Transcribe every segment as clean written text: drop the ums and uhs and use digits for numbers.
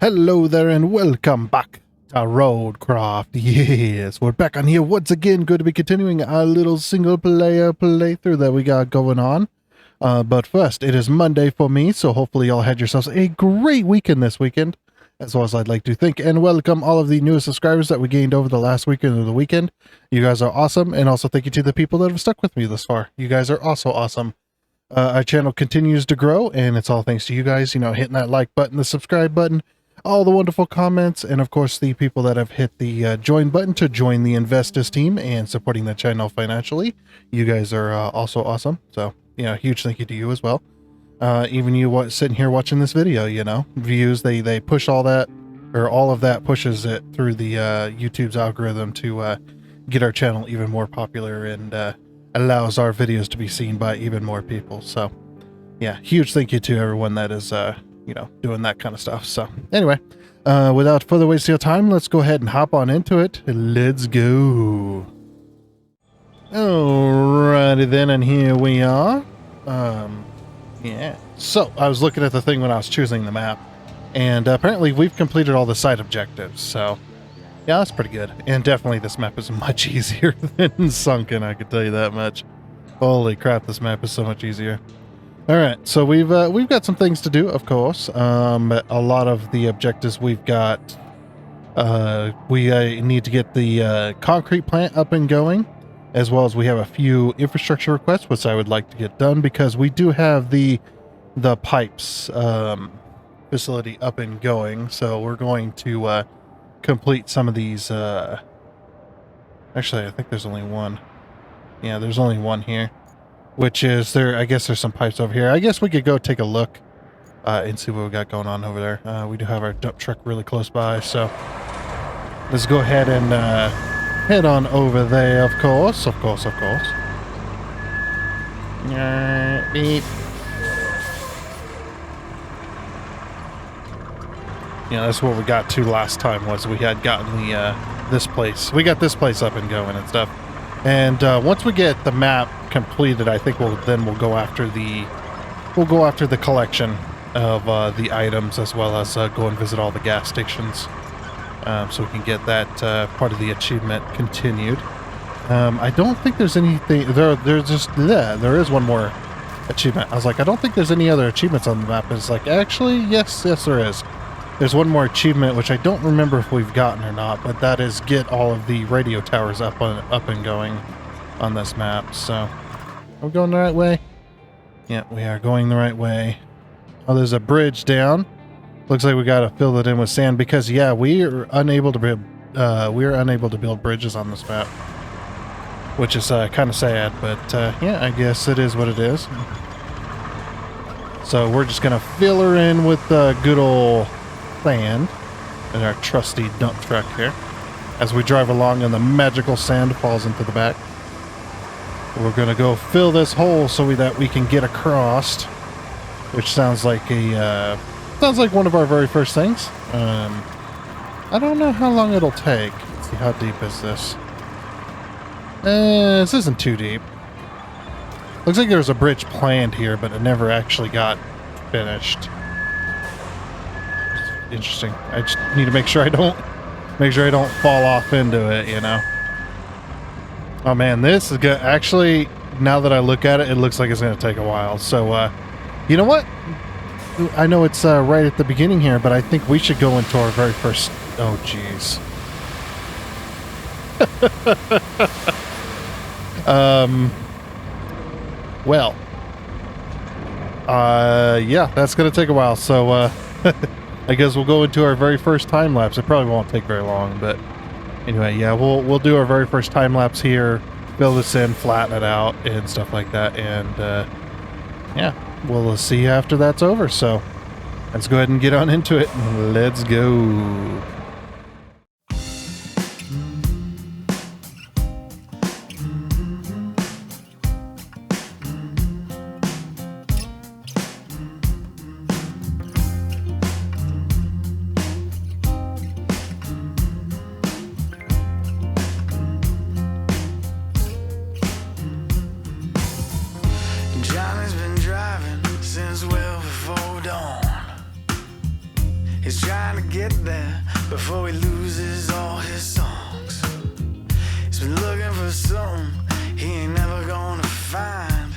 Hello there and welcome back to RoadCraft. Yes, we're back on here once again. Good to be continuing our little single player playthrough that we got going on. But first, it is Monday for me, so hopefully y'all had yourselves a great weekend this weekend. As well as I'd like to thank and welcome all of the newest subscribers that we gained over the last weekend of the weekend. You guys are awesome, and also thank you to the people that have stuck with me this far. You guys are also awesome. Our channel continues to grow, and it's all thanks to you guys, hitting that like button, the subscribe button, all the wonderful comments, and of course the people that have hit the join button to join the Investors team and supporting the channel financially. You guys are also awesome. So, huge thank you to you as well. Even you sitting here watching this video, views, they push all that, or all of that pushes it through the YouTube's algorithm to get our channel even more popular and allows our videos to be seen by even more people. So, yeah, huge thank you to everyone that is doing that kind of stuff. So anyway, without further wasting your time, let's go ahead and hop on into it. Let's go. Alrighty then, and here we are. Yeah. So I was looking at the thing when I was choosing the map, and apparently we've completed all the side objectives. So yeah, that's pretty good. And definitely this map is much easier than Sunken, I can tell you that much. Holy crap, this map is so much easier. All right, so we've got some things to do, of course. A lot of the objectives we've got, we need to get the concrete plant up and going, as well as we have a few infrastructure requests, which I would like to get done because we do have the pipes facility up and going. So we're going to complete some of these. Actually, I think there's only one. Yeah, there's only one here. Which is there, I guess there's some pipes over here. I guess we could go take a look and see what we got going on over there. We do have our dump truck really close by, so let's go ahead and head on over there, of course. Beep. Yeah, that's what we got to last time, was we had gotten the this place. We got this place up and going and stuff. And once we get the map completed, I think we'll go after the collection of the items, as well as go and visit all the gas stations, so we can get that part of the achievement continued. I don't think there's anything there. There is one more achievement. I was like, I don't think there's any other achievements on the map. It's like, actually, yes, there is. There's one more achievement, which I don't remember if we've gotten or not, but that is get all of the radio towers up and going on this map. So, are we going the right way? Yeah, we are going the right way. Oh, there's a bridge down. Looks like we got to fill it in with sand because, yeah, we are unable to build bridges on this map, which is kind of sad. But yeah, I guess it is what it is. So we're just gonna fill her in with good old sand in our trusty dump truck here as we drive along and the magical sand falls into the back. We're gonna go fill this hole so that we can get across, which sounds like one of our very first things. I don't know how long it'll take. Let's see, how deep is this? This isn't too deep. Looks like there's a bridge planned here, but it never actually got finished. Interesting. I just need to make sure I don't fall off into it, Oh man, this is good. Actually, now that I look at it, it looks like it's going to take a while. So, you know what? I know it's right at the beginning here, but I think we should go into our very first... Oh, jeez. Well. Yeah, that's going to take a while. So, I guess we'll go into our very first time lapse. It probably won't take very long, but anyway, yeah, we'll do our very first time lapse here, fill this in, flatten it out, and stuff like that, and yeah, we'll see after that's over. So let's go ahead and get on into it. Let's go. Johnny's been driving since well before dawn. He's trying to get there before he loses all his songs. He's been looking for something he ain't never gonna find.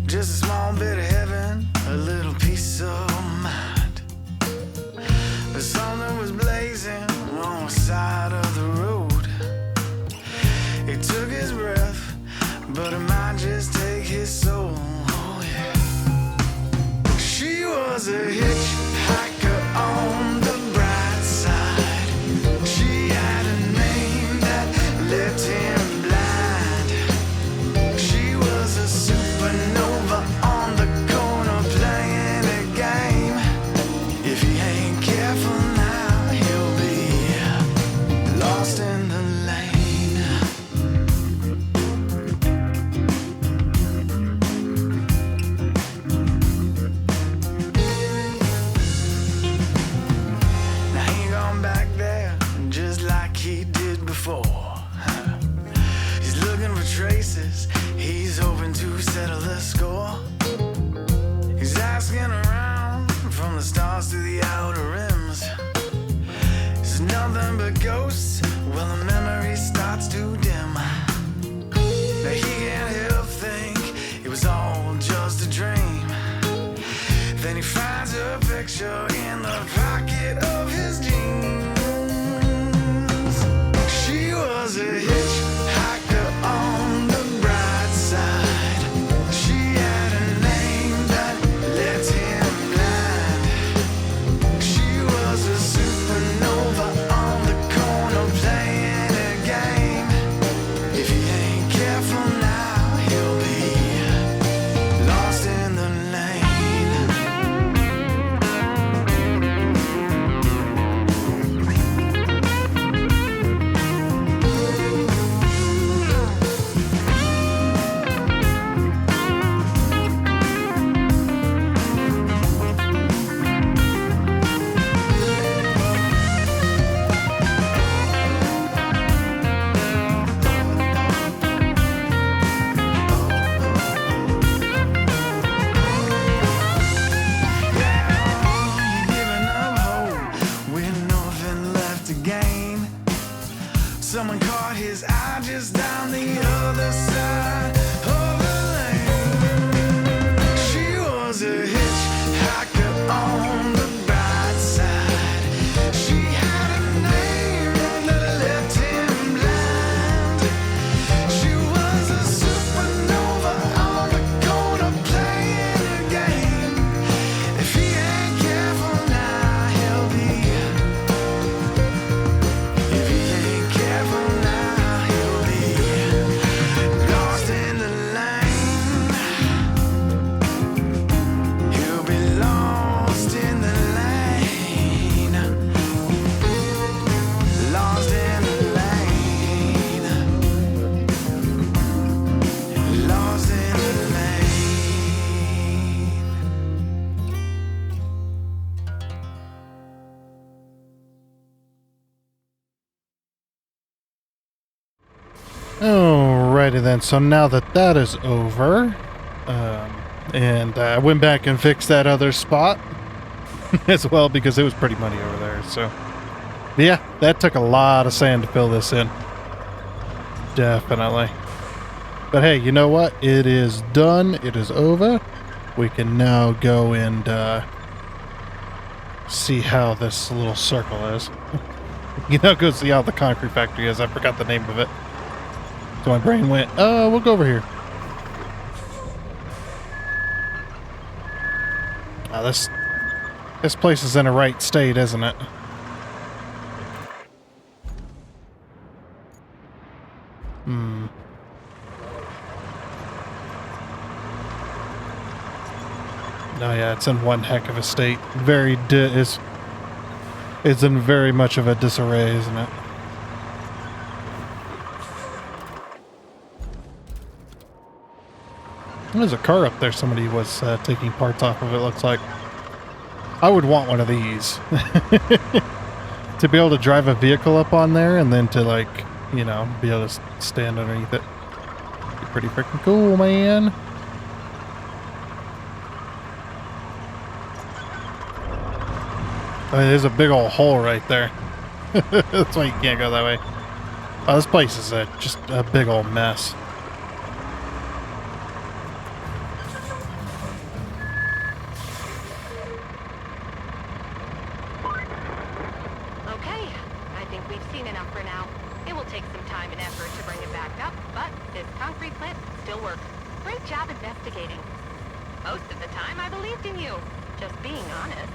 Just a small bit of heaven, a little peace of mind. But something was blazing on the side of the road. He took his breath, but it might just take his soul. Oh yeah. She was a hitchhiker on the bright side. She had a name that left him blind. She was a supernova on the corner playing a game. If he ain't careful now, he'll be lost in the lane. Now he ain't gone back there just like he did before. He's looking for traces, he's hoping to settle the score. He's asking around from the stars to the outer rims. It's nothing but ghosts, well the memory starts to dim. Now he can't help think it was all just a dream. Then he finds a picture in the pocket of his jeans. She was a hitchhiker on the bright side. She had a name that left him blind. She was a supernova on the corner playing a game. If he ain't careful now, he'll be lost in the lane. Someone caught his eye just down the other side of the lane. She was a hitchhiker on the bright side. She had a name that left him blind. She was a supernova on the corner playing a game. If he ain't careful now, he'll be. If he ain't careful now, he'll be lost in the lane. He'll be lost in the lane. Lost in the lane. Lost in the lane. Alrighty then, so now that that is over, and I went back and fixed that other spot as well because it was pretty muddy over there, so yeah, that took a lot of sand to fill this in. Definitely. But hey, you know what? It is done. It is over. We can now go and see how this little circle is. Go see how the concrete factory is. I forgot the name of it. So my brain went, we'll go over here. This place is in a right state, isn't it? Oh yeah, it's in one heck of a state. It's in very much of a disarray, isn't it? There's a car up there somebody was taking parts off of, it looks like. I would want one of these. To be able to drive a vehicle up on there and then to, like, be able to stand underneath it. Be pretty freaking cool, man. I mean, there's a big old hole right there. That's why you can't go that way. Oh, this place is just a big old mess. Okay, I think we've seen enough for now. It will take some time and effort to bring it back up, but this concrete plant still works. Great job investigating. Most of the time, I believed in you. Just being honest.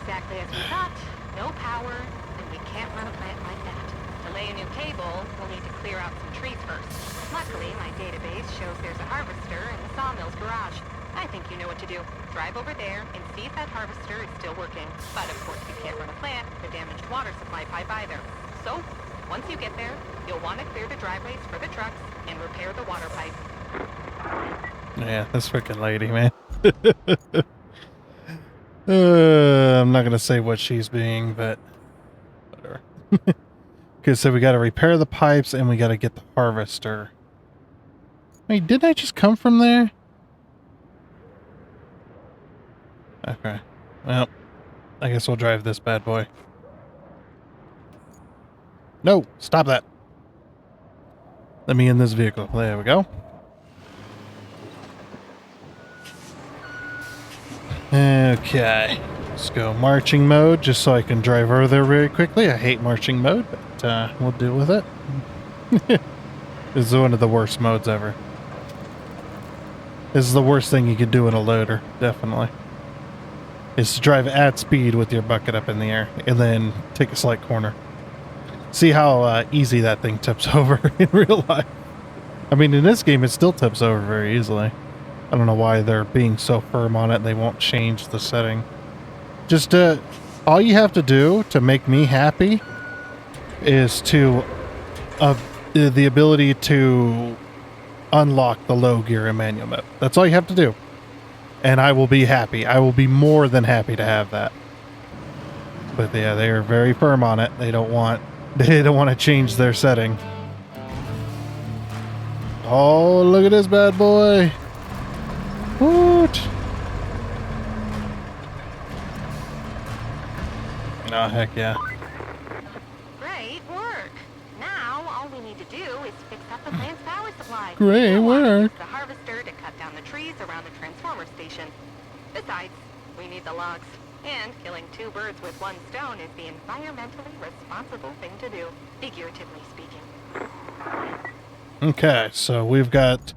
Exactly as we thought. No power, and we can't run a plant like that. To lay a new cable, we'll need to clear out some trees first. Luckily, my database shows there's a harvester in the sawmill's garage. I think you know what to do. Drive over there and see if that harvester is still working. But of course, you can't run a plant with a damaged water supply pipe either. So, once you get there, you'll want to clear the driveways for the trucks and repair the water pipe. Yeah, this freaking lady, man. I'm not gonna say what she's being, but whatever. Okay, so we gotta repair the pipes and we gotta get the harvester. Wait, didn't I just come from there? Okay. Well, I guess we'll drive this bad boy. No, stop that. Let me in this vehicle. There we go. Okay, let's go marching mode just so I can drive over there very quickly. I hate marching mode, but we'll deal with it. This is one of the worst modes ever. This is the worst thing you could do in a loader, definitely. Is to drive at speed with your bucket up in the air and then take a slight corner. See how easy that thing tips over in real life. I mean, in this game, it still tips over very easily. I don't know why they're being so firm on it. They won't change the setting. Just all you have to do to make me happy is to the ability to unlock the low gear in manual mode. That's all you have to do. And I will be happy. I will be more than happy to have that. But yeah, they are very firm on it. They don't want to change their setting. Oh, look at this bad boy. What? Oh, heck yeah. Great work. Now, all we need to do is fix up the plant's power supply. Great We'll want to work. use the harvester to cut down the trees around the transformer station. Besides, we need the logs. And killing two birds with one stone is the environmentally responsible thing to do, figuratively speaking. Okay, so we've got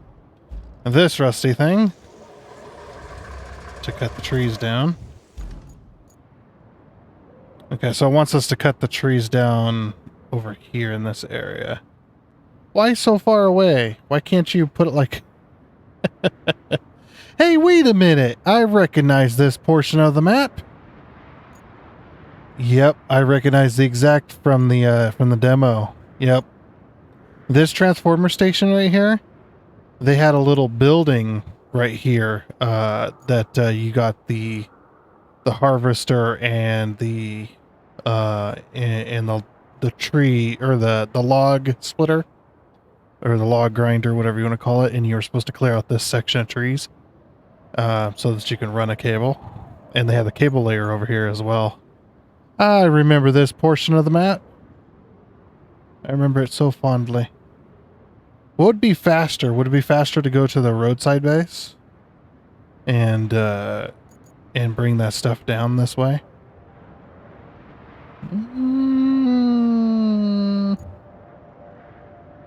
this rusty thing to cut the trees down. Okay, so it wants us to cut the trees down over here in this area. Why so far away? Why can't you put it like... Hey, wait a minute! I recognize this portion of the map. Yep, I recognize the exact from the demo. Yep. This transformer station right here, they had a little building right here that you got the harvester and the tree or the log splitter or the log grinder, whatever you want to call it, and you're supposed to clear out this section of trees so that you can run a cable. And they have the cable layer over here as well. I remember this portion of the map. I remember it so fondly. What would be faster? Would it be faster to go to the roadside base and bring that stuff down this way?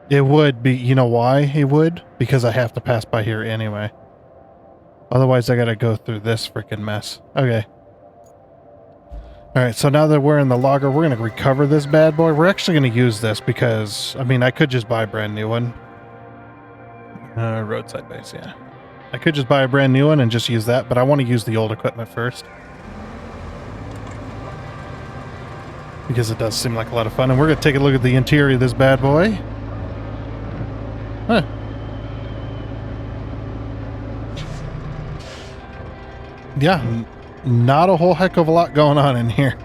It would be. You know why it would? Because I have to pass by here anyway. Otherwise, I gotta go through this freaking mess. Okay. Alright, so now that we're in the logger, we're going to recover this bad boy. We're actually going to use this because, I mean, I could just buy a brand new one. Roadside base, yeah. I could just buy a brand new one and just use that, but I want to use the old equipment first. Because it does seem like a lot of fun. And we're going to take a look at the interior of this bad boy. Huh. Yeah, not a whole heck of a lot going on in here.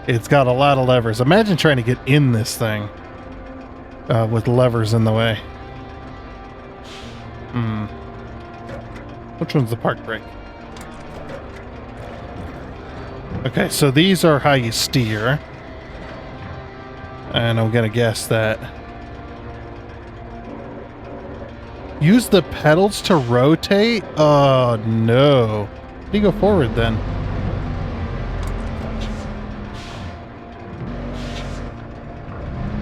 It's got a lot of levers. Imagine trying to get in this thing with levers in the way. Which one's the park brake? Okay, so these are how you steer. And I'm gonna guess that... Use the pedals to rotate? Oh, no. How do you go forward then?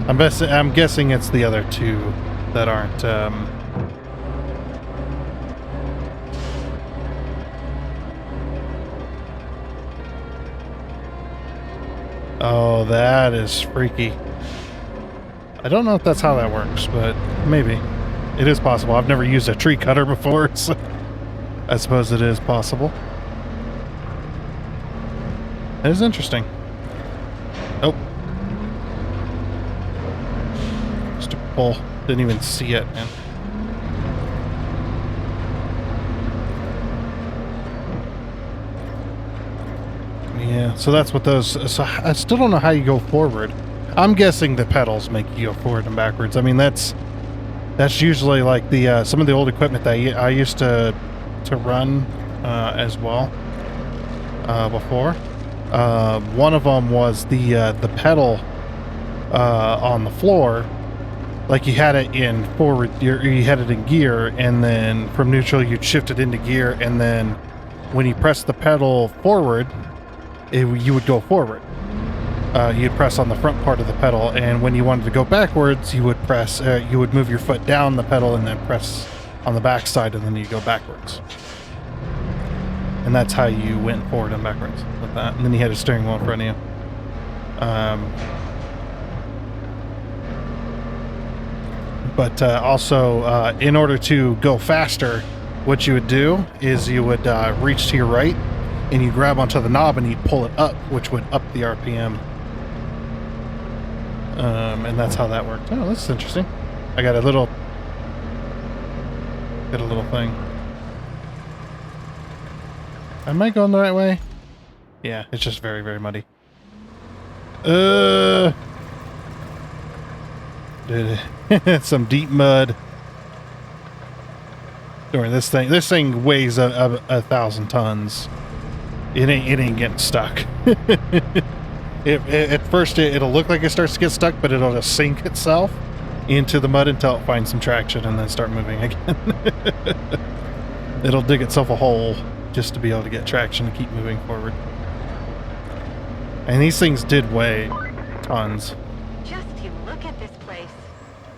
I'm guessing it's the other two that aren't, Oh, that is freaky. I don't know if that's how that works, but maybe. It is possible. I've never used a tree cutter before, so I suppose it is possible. It is interesting. Oh. Just a pull. Didn't even see it, man. Yeah, so that's what those... So I still don't know how you go forward. I'm guessing the pedals make you go forward and backwards. I mean, that's usually like the some of the old equipment that I used to run as well before. One of them was the pedal on the floor. Like you had it in forward, you had it in gear, and then from neutral you'd shift it into gear, and then when you press the pedal forward, you would go forward. You'd press on the front part of the pedal, and when you wanted to go backwards, you would press, you would move your foot down the pedal and then press on the back side, and then you go backwards. And that's how you went forward and backwards with that. And then you had a steering wheel in front of you. But also, in order to go faster, what you would do is you would reach to your right, and you grab onto the knob and you'd pull it up, which would up the RPM. And that's how that worked. Oh, this is interesting. I got a little thing. Am I going the right way? Yeah, it's just very, very muddy. Some deep mud. During this thing weighs a 1,000 tons. It ain't getting stuck. At first it'll look like it starts to get stuck, but it'll just sink itself into the mud until it finds some traction and then start moving again. It'll dig itself a hole just to be able to get traction to keep moving forward. And these things did weigh tons. Just you look at this place.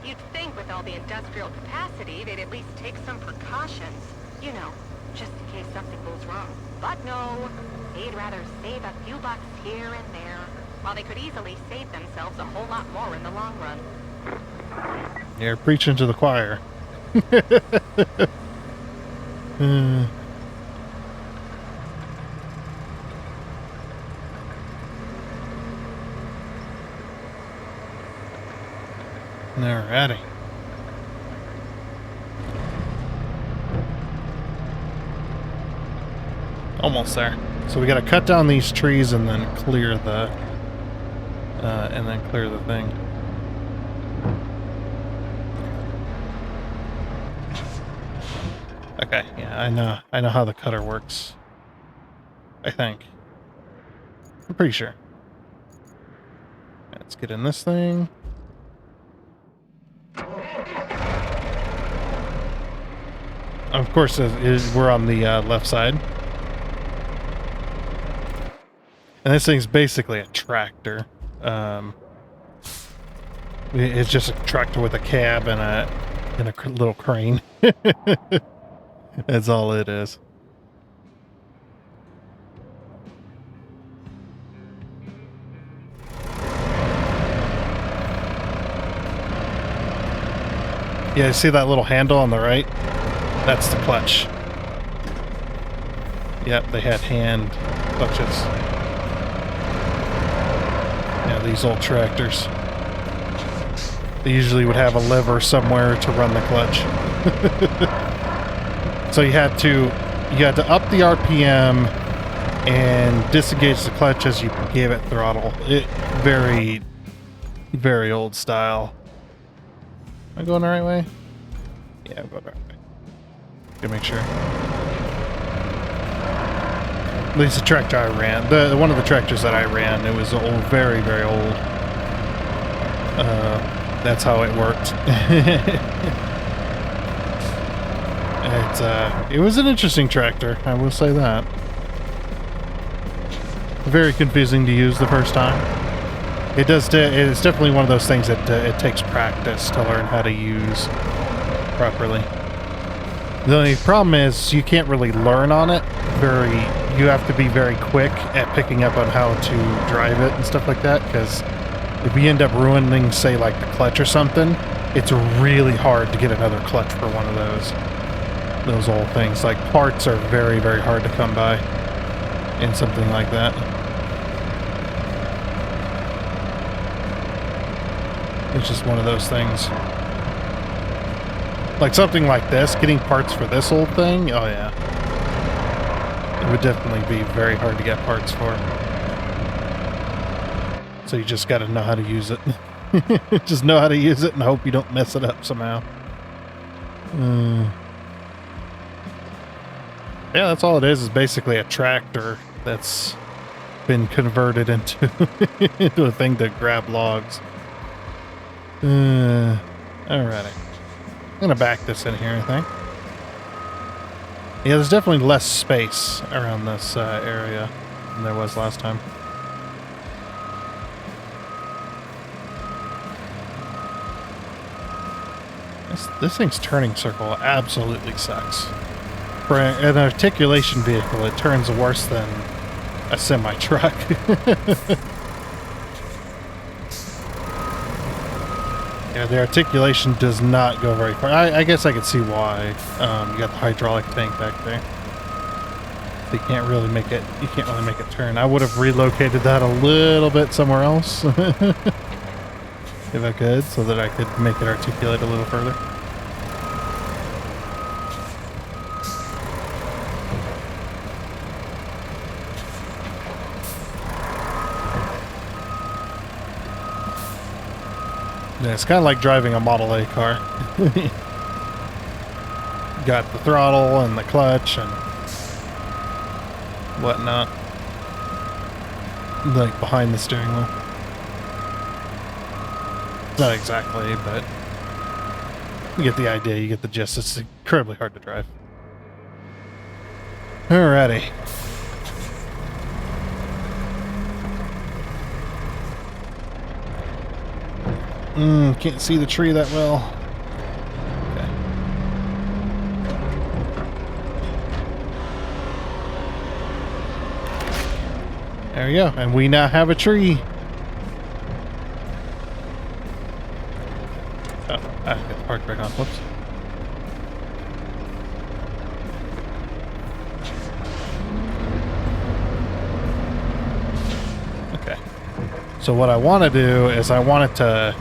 You'd think with all the industrial capacity, they'd at least take some precautions. You know, just in case something goes wrong. But no, they'd rather save a few bucks here and there, while they could easily save themselves a whole lot more in the long run. You're preaching to the choir. Alrighty. Almost there. So we got to cut down these trees and then clear the thing. Okay, yeah, I know how the cutter works. I think. I'm pretty sure. Let's get in this thing. Of course, we're on the left side. And this thing's basically a tractor. It's just a tractor with a cab and a little crane. That's all it is. Yeah, you see that little handle on the right? That's the clutch. Yep, they had hand clutches. Yeah, these old tractors. They usually would have a lever somewhere to run the clutch. So you had to up the RPM and disengage the clutch as you gave it throttle. Very, very old style. Am I going the right way? Yeah, I'm going the right way. Gotta make sure. At least the tractor I ran. The one of the tractors that I ran, it was old, very, very old. That's how it worked. It was an interesting tractor, I will say that. Very confusing to use the first time. It's definitely one of those things that it takes practice to learn how to use properly. The only problem is you can't really learn on it. You have to be very quick at picking up on how to drive it and stuff like that, because if you end up ruining, say, like the clutch or something, it's really hard to get another clutch for one of those old things. Like, parts are very, very hard to come by in something like that. It's just one of those things. Like something like this, getting parts for this old thing, oh yeah. It would definitely be very hard to get parts for. So you just gotta know how to use it. Just know how to use it and hope you don't mess it up somehow. Yeah, that's all it is basically a tractor that's been converted into, into a thing to grab logs. Alrighty. I'm gonna back this in here, I think. Yeah, there's definitely less space around this area than there was last time. This thing's turning circle absolutely sucks. For an articulation vehicle, it turns worse than a semi-truck. Yeah, the articulation does not go very far. I guess I could see why. You got the hydraulic tank back there. So you can't really make it turn. I would have relocated that a little bit somewhere else. If I could, so that I could make it articulate a little further. Yeah, it's kind of like driving a Model A car. Got the throttle and the clutch and whatnot. Like behind the steering wheel. Not exactly, but you get the idea, you get the gist. It's incredibly hard to drive. Alrighty. Can't see the tree that well. Okay. There we go, and we now have a tree. Oh, I got the park back on. Whoops. Okay. So what I want to do is I want it to...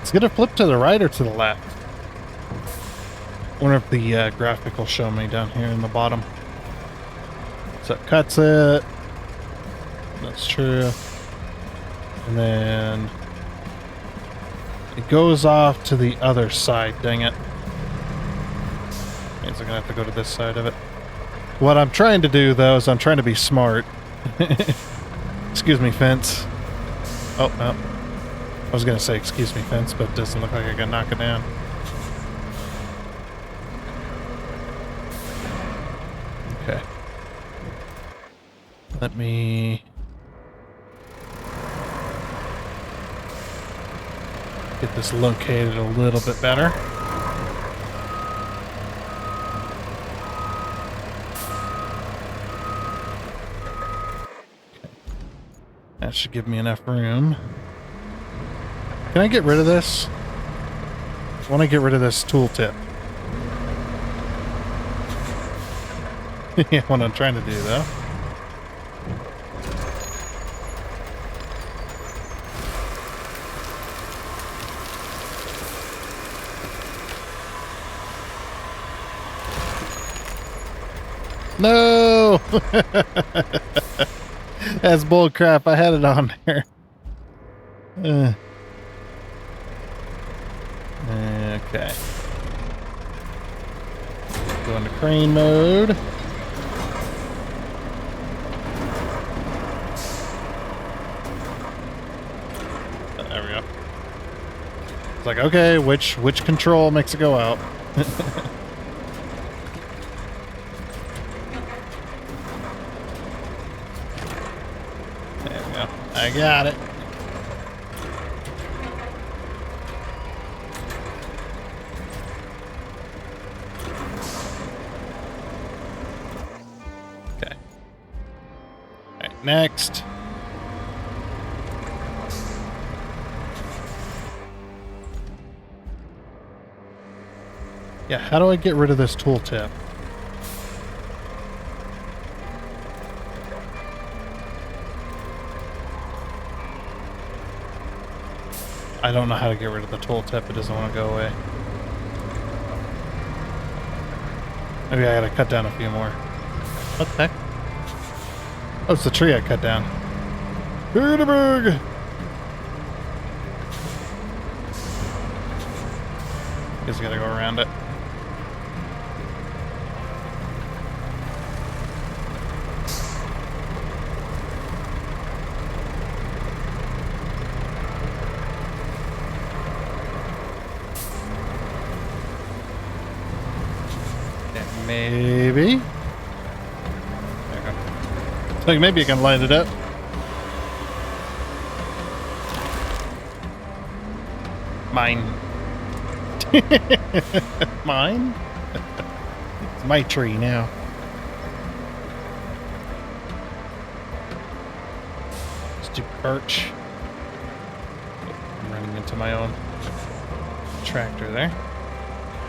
It's going to flip to the right or to the left. I wonder if the graphic will show me down here in the bottom. So it cuts it. That's true. And then it goes off to the other side, dang it. Means I'm going to have to go to this side of it. What I'm trying to do, though, is I'm trying to be smart. Excuse me, fence. Oh, no. I was going to say excuse me, fence, but it doesn't look like I can knock it down. Okay. Let me... get this located a little bit better. That should give me enough room. Can I get rid of this? I want to get rid of this tooltip. Yeah, what I'm trying to do, though. No! That's bull crap. I had it on there. Okay. Go into crane mode. It's like, okay, which control makes it go out? There we go. I got it. Okay. All right, next. Yeah, how do I get rid of this tooltip? I don't know how to get rid of the tooltip. It doesn't want to go away. Maybe I gotta cut down a few more. What the heck? Oh, it's the tree I cut down. Berg! Guess I gotta go around it. Maybe. There you go. Like maybe you can light it up. Mine. Mine? It's my tree now. Stupid perch. I'm running into my own tractor there.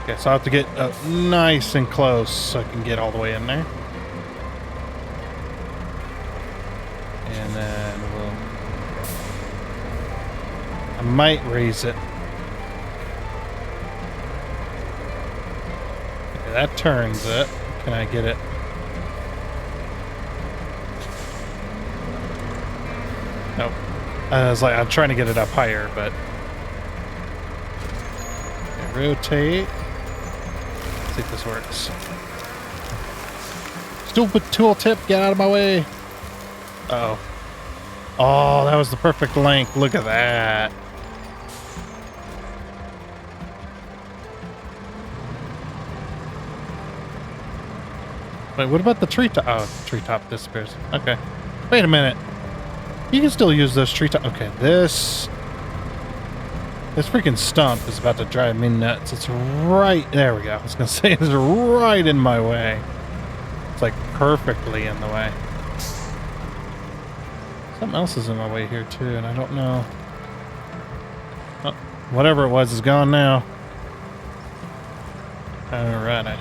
Okay, so I have to get up nice and close so I can get all the way in there. And then I might raise it. Okay, that turns it. Can I get it? Nope. I was like, I'm trying to get it up higher, but... Okay, rotate. See if this works. Stupid tooltip, get out of my way. Uh-oh. Oh, that was the perfect length. Look at that. Wait, what about the treetop? Oh, treetop disappears. Okay. Wait a minute. You can still use those treetop. Okay, this freaking stump is about to drive me nuts. It's right... There we go. I was going to say, it's right in my way. It's like perfectly in the way. Something else is in my way here too, and I don't know. Oh, whatever it was is gone now. Alright.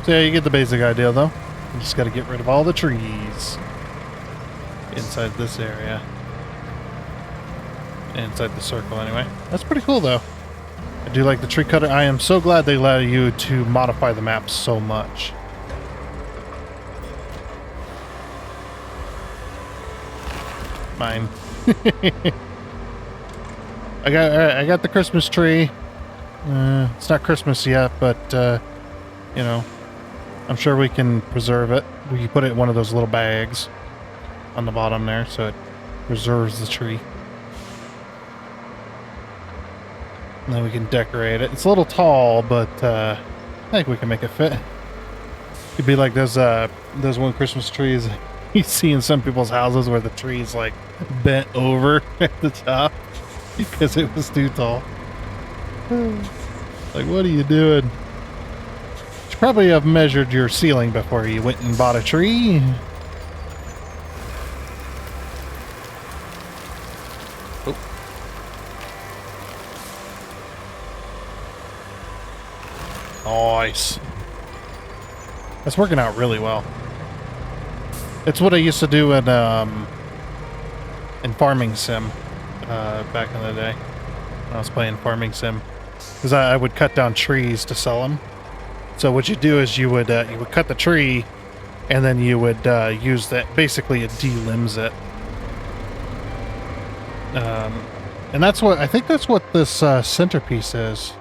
So yeah, you get the basic idea though. You just got to get rid of all the trees inside this area. Inside the circle anyway. That's pretty cool though. I do like the tree cutter. I am so glad they allow you to modify the map so much. Mine. I got the Christmas tree. It's not Christmas yet, but you know, I'm sure we can preserve it. We can put it in one of those little bags on the bottom there so it preserves the tree. And then we can decorate it. It's a little tall, but I think we can make it fit. It'd be like those one Christmas trees you see in some people's houses where the tree's like bent over at the top because it was too tall. Like, what are you doing? You should probably have measured your ceiling before you went and bought a tree. Nice. That's working out really well. It's what I used to do in Farming Sim back in the day when I was playing Farming Sim, because I would cut down trees to sell them. So what you do is you would cut the tree, and then you would use that. Basically, it delimbs it. And that's what I think. That's what this centerpiece is,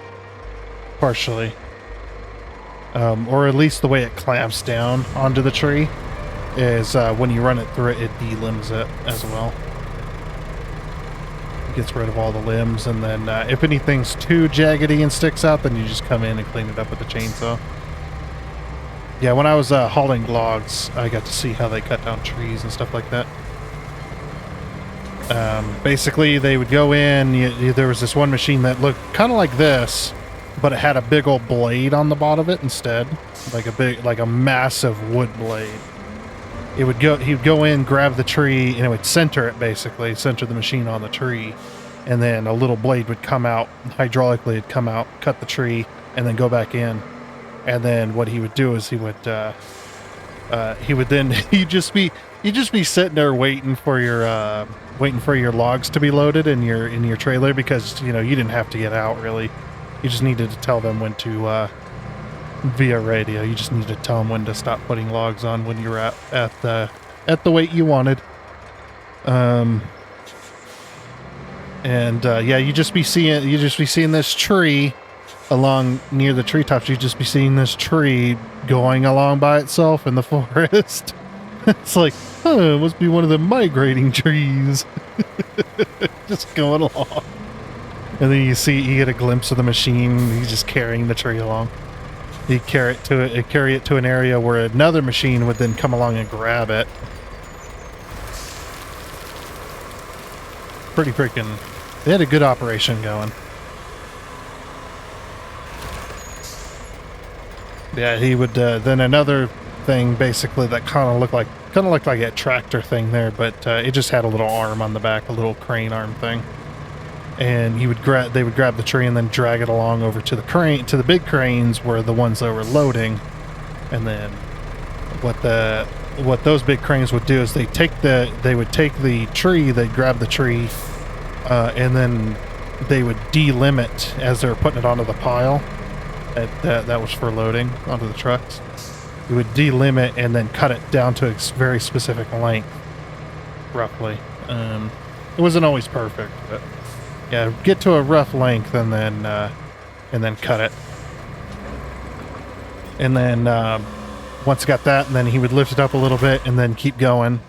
partially. Or at least the way it clamps down onto the tree is when you run it through it, it delimbs it as well. gets rid of all the limbs, and then if anything's too jaggedy and sticks out, then you just come in and clean it up with the chainsaw. Yeah, when I was hauling logs, I got to see how they cut down trees and stuff like that. Basically, they would go in, there was this one machine that looked kind of like this, but it had a big old blade on the bottom of it instead. Like a massive wood blade. He would go in, grab the tree, and it would center it, basically, center the machine on the tree. And then a little blade would come out, hydraulically it'd come out, cut the tree, and then go back in. And then what he would do is you'd just be sitting there waiting for your logs to be loaded in your trailer, because you didn't have to get out really. You just needed to tell them when to via radio. You just needed to tell them when to stop putting logs on when you're at the weight you wanted. Yeah, you just be seeing this tree along near the treetops. You just be seeing this tree going along by itself in the forest. It's like, it must be one of the migrating trees. Just going along. And then you get a glimpse of the machine. He's just carrying the tree along. You carry it to an area where another machine would then come along and grab it. Pretty freaking... They had a good operation going. Yeah, he would... then another thing, basically, that kind of looked like a tractor thing there, but it just had a little arm on the back, a little crane arm thing. And they would grab the tree and then drag it along over to the big cranes, were the ones that were loading. And then what those big cranes would do is they would take the tree, they'd grab the tree, and then they would delimit as they were putting it onto the pile. That was for loading onto the trucks. You would delimit and then cut it down to a very specific length, roughly. It wasn't always perfect, but yeah, get to a rough length and then cut it. And then once it got that, and then he would lift it up a little bit and then keep going,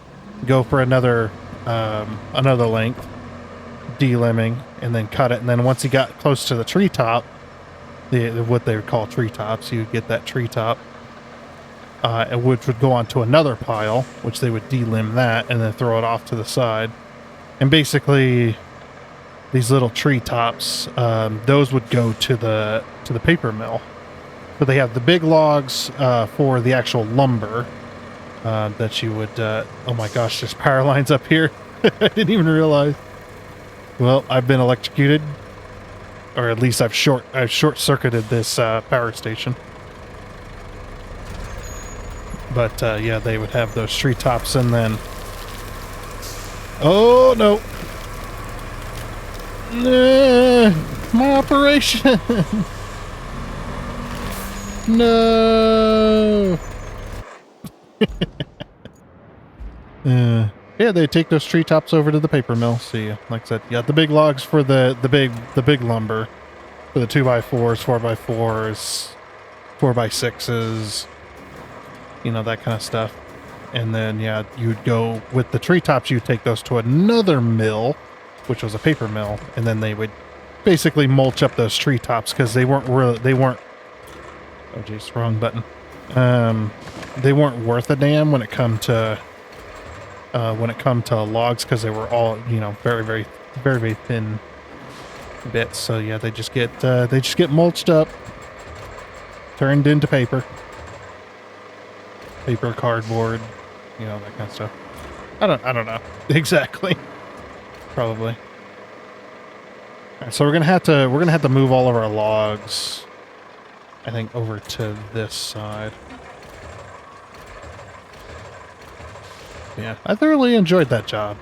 go for another length, delimbing, and then cut it. And then once he got close to the treetop, what they would call treetops, you would get that treetop, which would go onto another pile, which they would delimb that and then throw it off to the side. And basically, these little treetops, those would go to the paper mill. So they have the big logs for the actual lumber that you would... oh my gosh, there's power lines up here. I didn't even realize. Well, I've been electrocuted. Or at least I've short-circuited this power station. But yeah, they would have those treetops, and then... Oh, no. My operation. No. Yeah, they take those treetops over to the paper mill. See, like I said, you got the big logs for the big lumber, for the 2x4s, 4x4s, 4x6s, that kind of stuff. And then yeah, you'd go with the treetops. You'd take those to another mill, which was a paper mill, and then they would basically mulch up those treetops, because they weren't. Oh jeez, wrong button. They weren't worth a damn when it come to logs, because they were all very very very very thin bits. So yeah, they just get mulched up, turned into paper, cardboard, that kind of stuff. I don't know exactly. Probably. All right, so we're gonna have to move all of our logs, I think, over to this side. Yeah, I thoroughly enjoyed that job.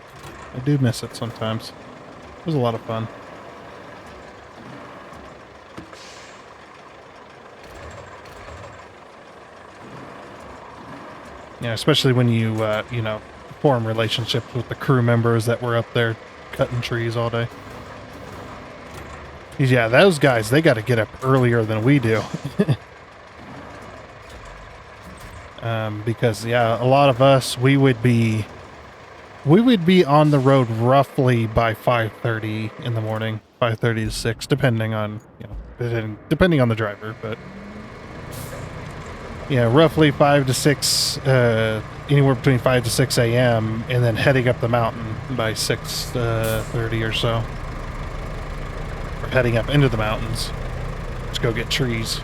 I do miss it sometimes. It was a lot of fun. Yeah, especially when you form relationships with the crew members that were up there cutting trees all day. Yeah, those guys, they got to get up earlier than we do. Because yeah, a lot of us, we would be We would be on the road roughly by 5:30 in the morning, 5:30 to 6, depending on, depending on the driver, but yeah, roughly 5 to 6, anywhere between 5 to 6 a.m., and then heading up the mountain by 6:30 or so. Or heading up into the mountains to go get trees.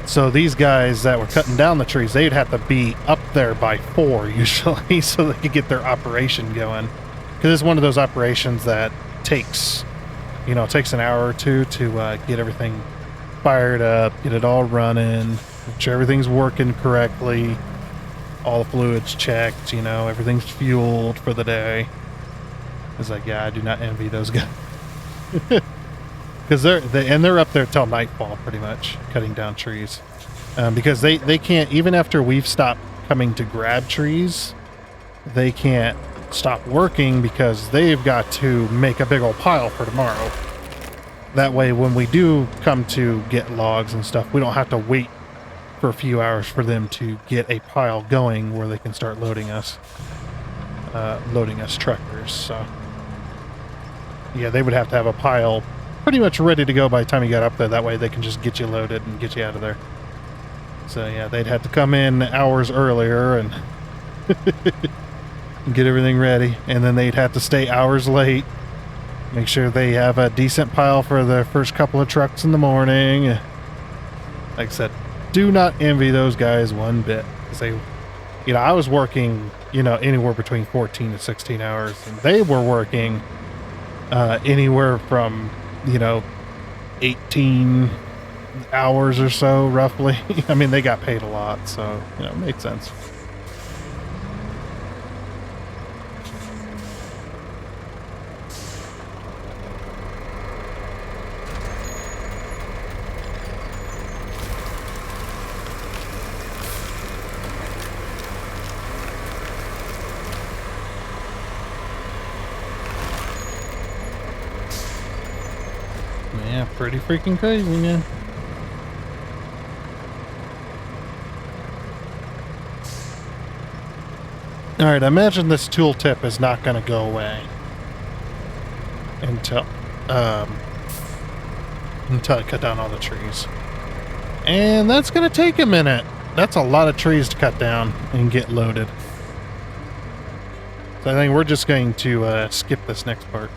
So these guys that were cutting down the trees, they'd have to be up there by 4 usually, so they could get their operation going. Because it's one of those operations that takes an hour or two to get everything fired up, get it all running, make sure everything's working correctly, all the fluids checked, everything's fueled for the day. It's like, yeah, I do not envy those guys. Because they're up there till nightfall, pretty much, cutting down trees. Because they can't, even after we've stopped coming to grab trees, they can't stop working because they've got to make a big old pile for tomorrow. That way, when we do come to get logs and stuff, we don't have to wait for a few hours for them to get a pile going where they can start loading us truckers. So, yeah, they would have to have a pile pretty much ready to go by the time you got up there. That way they can just get you loaded and get you out of there. So yeah, they'd have to come in hours earlier and get everything ready. And then they'd have to stay hours late. Make sure they have a decent pile for the first couple of trucks in the morning. Like I said, do not envy those guys one bit. I was working, anywhere between 14 to 16 hours. And they were working anywhere from 18 hours or so, roughly. I mean, they got paid a lot, so, it made sense. Yeah, pretty freaking crazy, man. Alright, I imagine this tooltip is not going to go away until I cut down all the trees. And that's going to take a minute. That's a lot of trees to cut down and get loaded. So I think we're just going to skip this next part.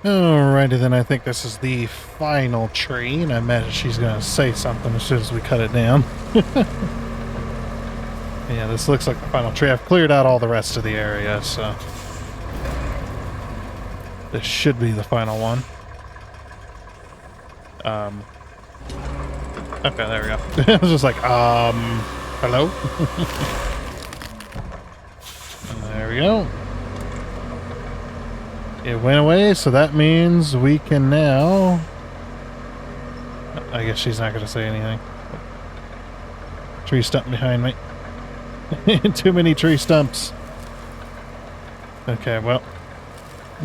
Alrighty then, I think this is the final tree, and I imagine she's going to say something as soon as we cut it down. Yeah, this looks like the final tree. I've cleared out all the rest of the area, so this should be the final one. Okay, there we go. I was just like, hello? There we go. It went away, so that means we can now... I guess she's not going to say anything. Tree stump behind me. Too many tree stumps. Okay, well,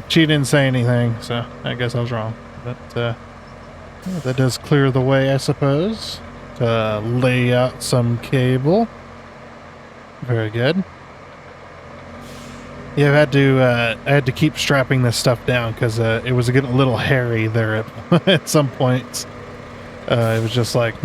she didn't say anything, so I guess I was wrong. But yeah, that does clear the way, I suppose, to lay out some cable. Very good. Yeah, I had to keep strapping this stuff down because it was getting a little hairy there at some points. It was just like,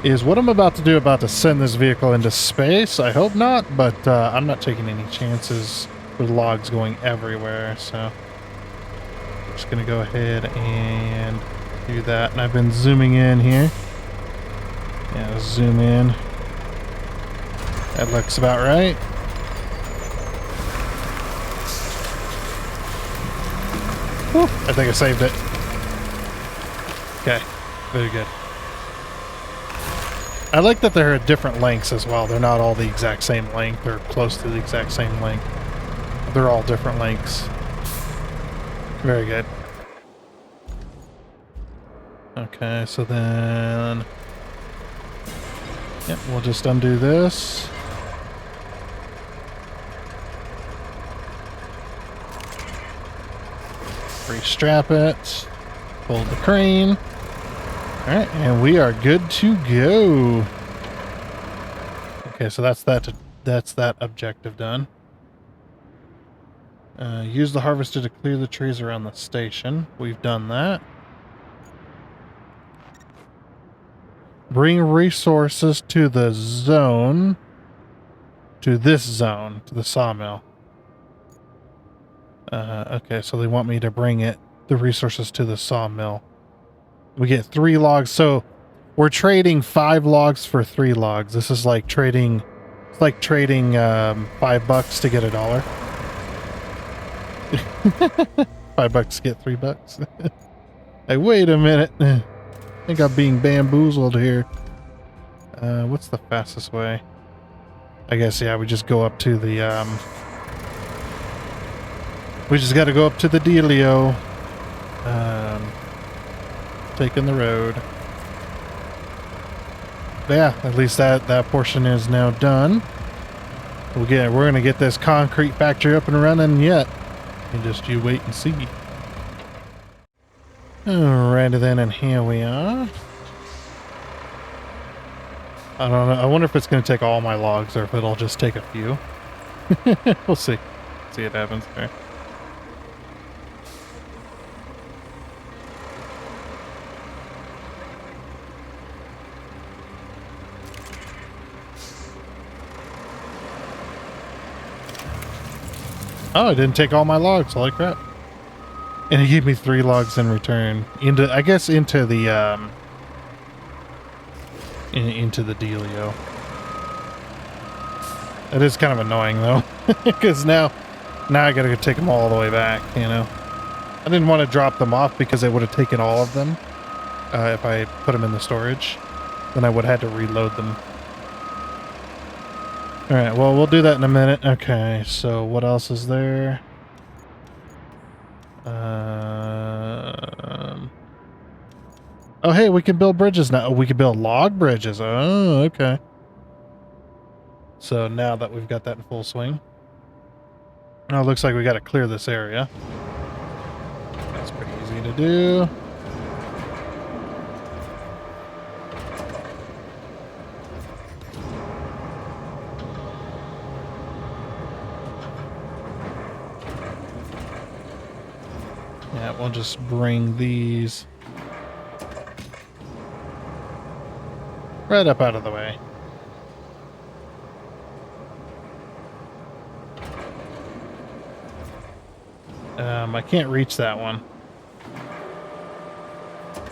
is what I'm about to do about to send this vehicle into space? I hope not, but I'm not taking any chances with logs going everywhere, so I'm just gonna go ahead and do that. And I've been zooming in here. Yeah, let's zoom in. That looks about right. Whew, I think I saved it. Okay, very good. I like that they're at different lengths as well. They're not all the exact same length or close to the exact same length. They're all different lengths. Very good. Okay, so then... Yep, we'll just undo this. Restrap it. Hold the crane. Alright, and we are good to go. Okay, so that's that that's that objective done. Use the harvester to clear the trees around the station. We've done that. Bring resources to the zone. To this zone. To the sawmill. Okay, so they want me to bring the resources to the sawmill. We get 3 logs. So we're trading 5 logs for 3 logs. This is like trading... It's like trading $5 to get $1. $5 to get $3. Hey, wait a minute. I think I'm being bamboozled here. What's the fastest way? I guess, yeah, we just go up to the, we just got to go up to the dealio. Taking the road. But yeah, at least that portion is now done. We're going to get this concrete factory up and running yet. You wait and see. Alrighty then, and here we are. I don't know. I wonder if it's going to take all my logs or if it'll just take a few. We'll see. See what happens there. Oh, it didn't take all my logs. Holy crap. And he gave me 3 logs in return. I guess into the, into the dealio. It is kind of annoying, though. Because now I gotta go take them all the way back, you know. I didn't want to drop them off because it would have taken all of them. If I put them in the storage. Then I would have had to reload them. Alright, well, we'll do that in a minute. Okay, so what else is there? Oh, hey, we can build bridges now. Oh, we can build log bridges. Oh, okay. So now that we've got that in full swing. Oh, it looks like we got to clear this area. That's pretty easy to do. Yeah, we'll just bring these right up out of the way. I can't reach that one.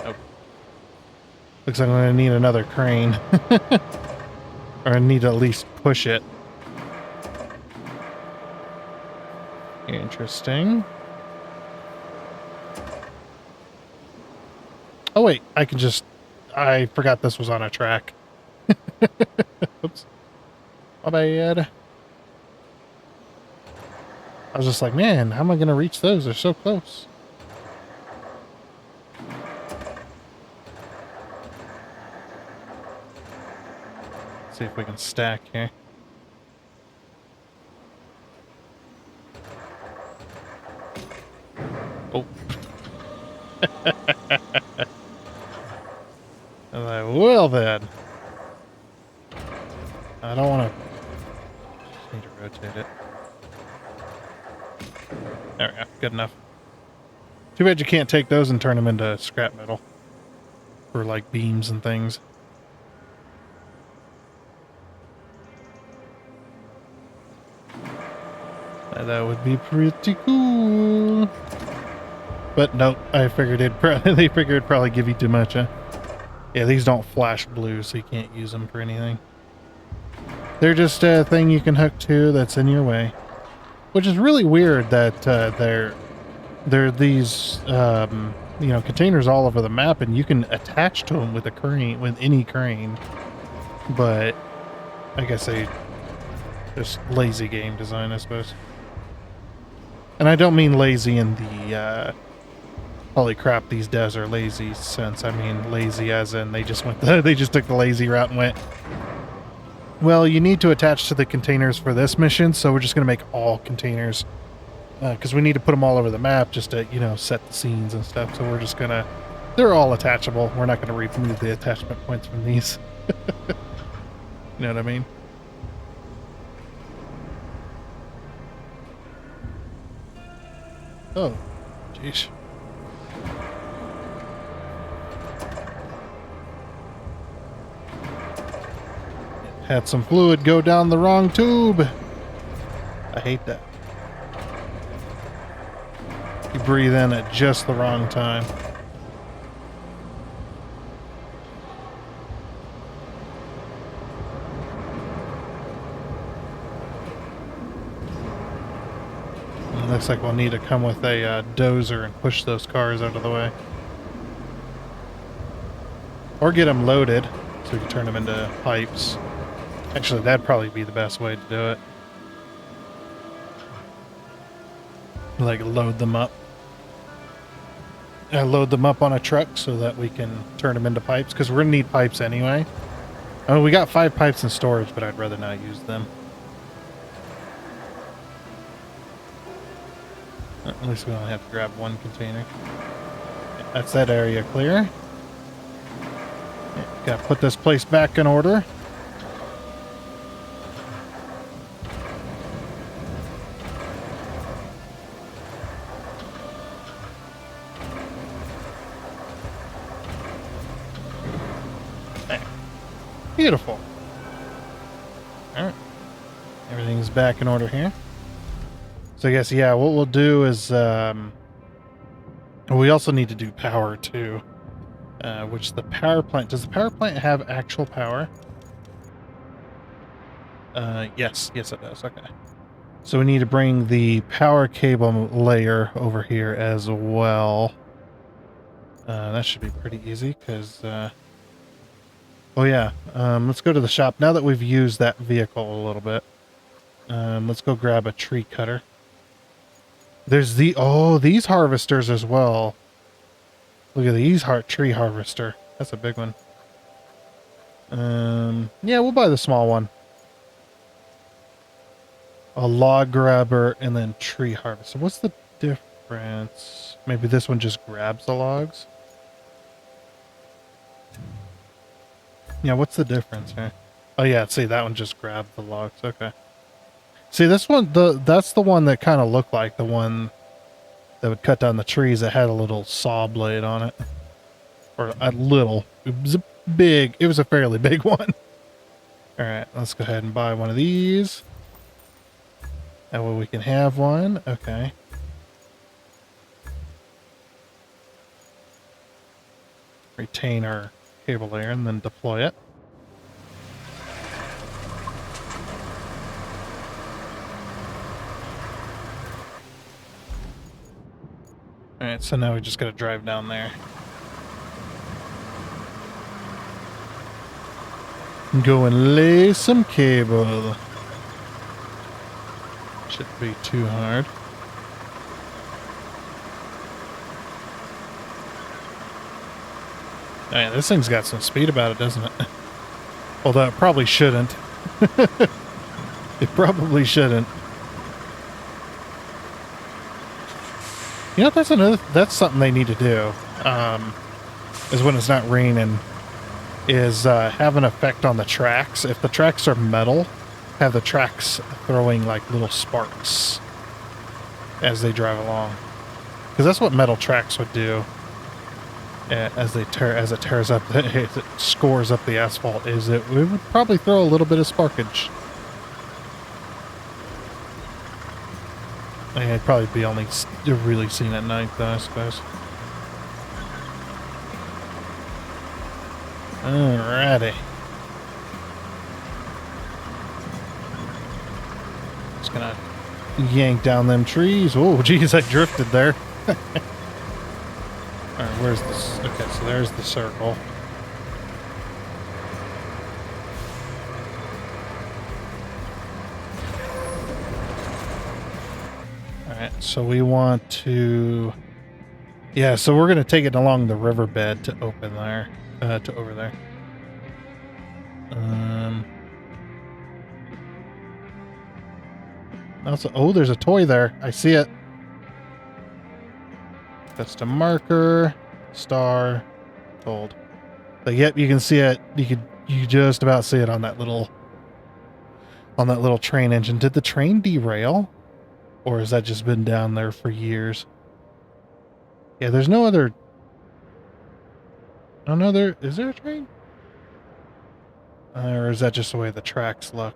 Nope. Looks like I'm going to need another crane. Or I need to at least push it. Interesting. Oh wait, I forgot this was on a track. Oops. My bad. I was just like, man, how am I going to reach those? They're so close. Let's see if we can stack here. Oh. I'm like, well then. I don't want to... Just need to rotate it. There we go. Good enough. Too bad you can't take those and turn them into scrap metal. For like beams and things. That would be pretty cool. But nope, I figured they figured it'd probably give you too much, huh? Yeah, these don't flash blue, so you can't use them for anything. They're just a thing you can hook to that's in your way. Which is really weird that there are these you know, containers all over the map, and you can attach to them with a crane, with any crane. But I guess just lazy game design, I suppose. And I don't mean lazy in the holy crap, these devs are lazy sense. I mean lazy as in they just took the lazy route and went, well, you need to attach to the containers for this mission, so we're just going to make all containers. Because we need to put them all over the map just to, you know, set the scenes and stuff. So we're just going to... They're all attachable. We're not going to remove the attachment points from these. You know what I mean? Oh, jeez. Had some fluid go down the wrong tube. I hate that. You breathe in at just the wrong time. It looks like we'll need to come with a dozer and push those cars out of the way. Or get them loaded so we can turn them into pipes. Actually, that'd probably be the best way to do it. Like load them up. Load them up on a truck so that we can turn them into pipes, because we're going to need pipes anyway. I mean, we got 5 pipes in storage, but I'd rather not use them. At least we only have to grab 1 container. That's that area clear. Gotta put this place back in order. Beautiful. Alright. Everything's back in order here. So I guess, yeah, what we'll do is, we also need to do power too. Which the power plant, does the power plant have actual power? Yes it does, okay. So we need to bring the power cable layer over here as well. That should be pretty easy, because, oh yeah, let's go to the shop. Now that we've used that vehicle a little bit, let's go grab a tree cutter. There's these harvesters as well. Look at these tree harvester. That's a big one. Yeah, we'll buy the small one. A log grabber and then tree harvester. What's the difference? Maybe this one just grabs the logs? Yeah, what's the difference here? Oh yeah, see, that one just grabbed the logs. Okay. See, this one, that's the one that kind of looked like the one that would cut down the trees that had a little saw blade on it. Or a little. It was a fairly big one. Alright, let's go ahead and buy one of these. That way we can have one. Okay. Retain our cable layer and then deploy it. Alright, so now we just gotta drive down there. Go and lay some cable. Shouldn't be too hard. Oh yeah, this thing's got some speed about it, doesn't it? Although it probably shouldn't. It probably shouldn't. You know, that's something they need to do, is when it's not raining, is have an effect on the tracks. If the tracks are metal, have the tracks throwing like little sparks as they drive along. Because that's what metal tracks would do as it tears up, as it scores up the asphalt, is it would probably throw a little bit of sparkage. Yeah, it'd probably be only really seen at night, though, I suppose. Alrighty. Just gonna yank down them trees. Oh, geez, I drifted there. Alright, where's this? Okay, so there's the circle. So we want to, yeah, so we're going to take it along the riverbed to open there, to over there. Also, oh, there's a toy there. I see it. That's the marker, star, gold. But yep, you can see it. You just about see it on that little train engine. Did the train derail? Or has that just been down there for years? Yeah, there's no other... Oh, no, is there a train? Or is that just the way the tracks look?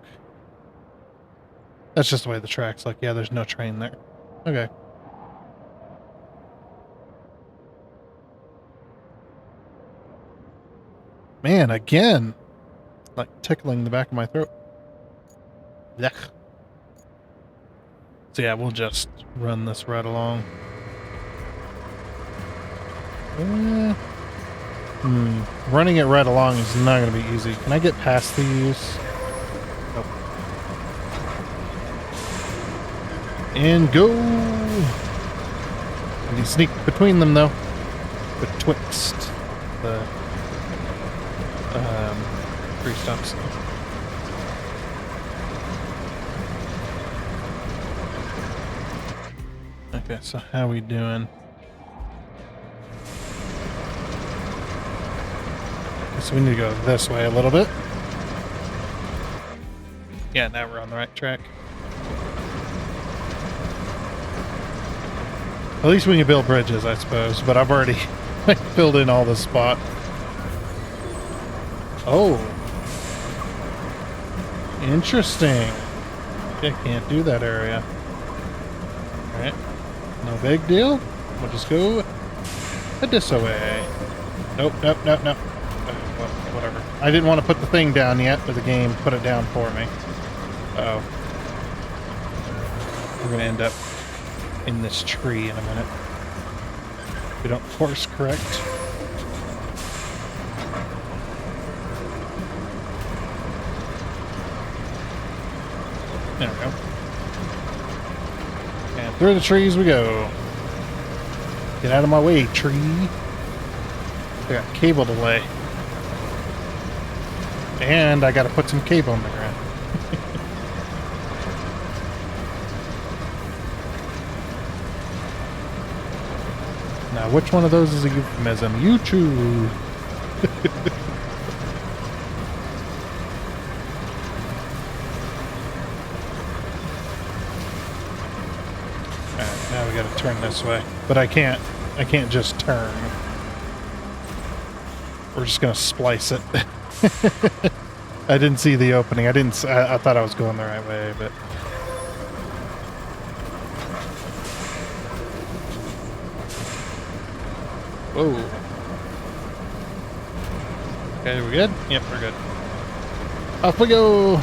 That's just the way the tracks look. Yeah, there's no train there. Okay. Man, again! Like tickling the back of my throat. Yuck. So yeah, we'll just run this right along. Running it right along is not going to be easy. Can I get past these? Nope. And go! You sneak between them, though. Betwixt the tree stumps. Okay, so how we doing? So we need to go this way a little bit. Yeah, now we're on the right track. At least we can build bridges, I suppose, but I've already filled in all the spot. Oh. Interesting. Okay, can't do that area. Alright. No big deal. We'll just go this way. Nope, nope, nope, nope. Well, whatever. I didn't want to put the thing down yet, but the game put it down for me. Uh-oh. We're going to end up in this tree in a minute. If we don't course correct. There we go. And through the trees we go. Get out of my way, tree. I got cable to lay. And I gotta put some cable in the ground. Now, which one of those is a euphemism? You choose. Alright, now we gotta turn this way. But I can't just turn. We're just gonna splice it. I didn't see the opening. I thought I was going the right way, but... Whoa. Okay, we good? Yep, we're good. Off we go!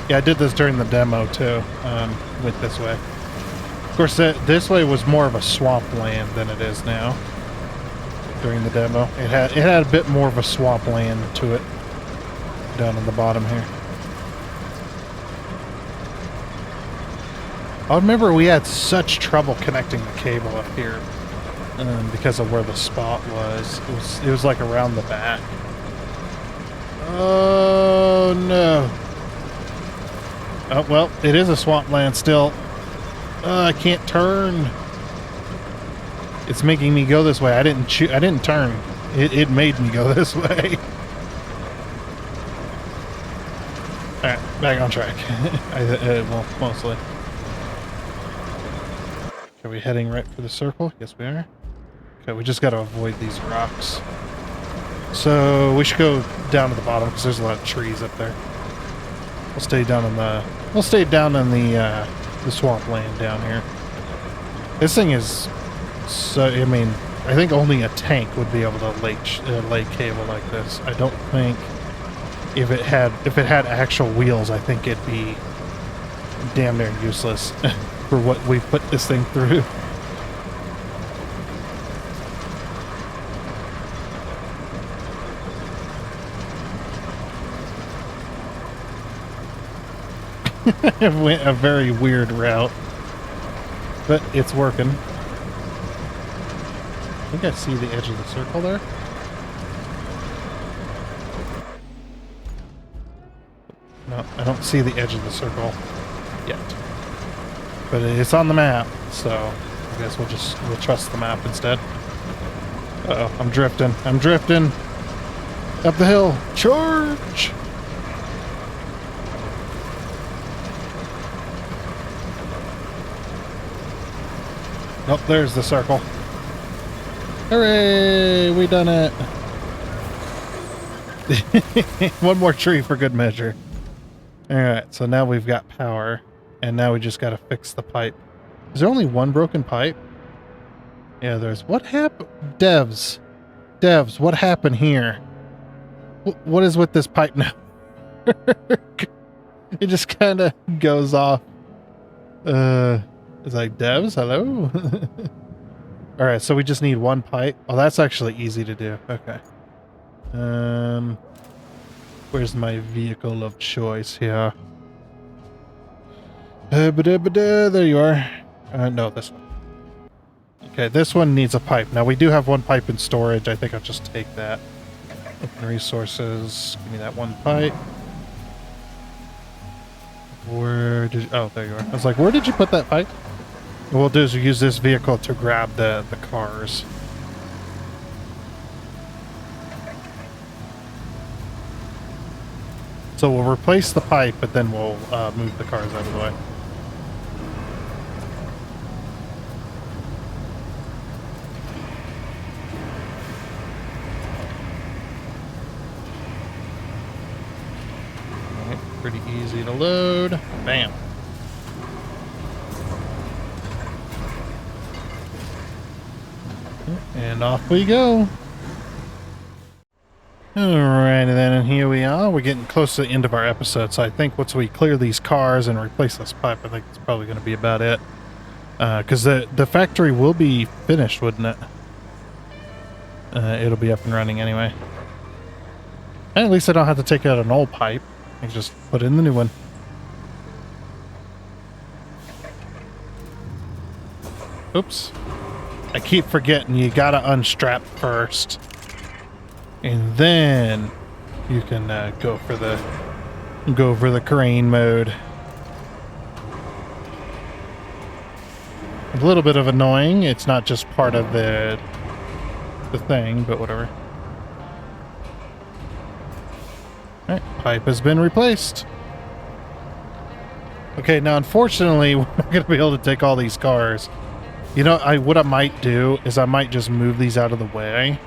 Yeah, I did this during the demo, too. Went this way. Of course, this way was more of a swampland than it is now. During the demo. It had a bit more of a swampland to it. Down in the bottom here. I remember we had such trouble connecting the cable up here. Because of where the spot was. It was like around the back. Oh no. Oh well, it is a swampland still. I can't turn. It's making me go this way. I didn't turn. It made me go this way. Alright, back on track. Well, mostly. Are we heading right for the circle? Yes, we are. Okay, we just got to avoid these rocks. So we should go down to the bottom because there's a lot of trees up there. We'll stay down in the swampland down here. This thing is so. I mean, I think only a tank would be able to lay cable like this. I don't think if it had actual wheels, I think it'd be damn near useless for what we put this thing through. It went a very weird route, but it's working. I think I see the edge of the circle there. No, I don't see the edge of the circle yet, but it's on the map, so I guess we'll trust the map instead. Uh-oh, I'm drifting up the hill. Charge! Nope, there's the circle. Hooray! We done it. One more tree for good measure. Alright, so now we've got power. And now we just gotta fix the pipe. Is there only one broken pipe? Yeah, there's... What happened? Devs, what happened here? What is with this pipe now? It just kind of goes off. It's like, devs, hello? Alright, so we just need one pipe. Oh, that's actually easy to do. Okay. Where's my vehicle of choice here? There you are. No, this one. Okay, this one needs a pipe. Now, we do have one pipe in storage. I think I'll just take that. Open resources. Give me that one pipe. Where did you... Oh, there you are. I was like, where did you put that pipe? What we'll do is use this vehicle to grab the cars. So we'll replace the pipe, but then we'll move the cars out of the way. Alright, pretty easy to load. Bam. And off we go. Alright, then, and here we are. We're getting close to the end of our episode, so I think once we clear these cars and replace this pipe, I think it's probably going to be about it. Because the factory will be finished, wouldn't it? It'll be up and running anyway. And at least I don't have to take out an old pipe. I can just put in the new one. Oops. I keep forgetting you gotta unstrap first. And then you can go for the crane mode. A little bit of annoying. It's not just part of the thing, but whatever. Alright, pipe has been replaced. Okay, now unfortunately, we're not going to be able to take all these cars. You know, what I might do is I might just move these out of the way.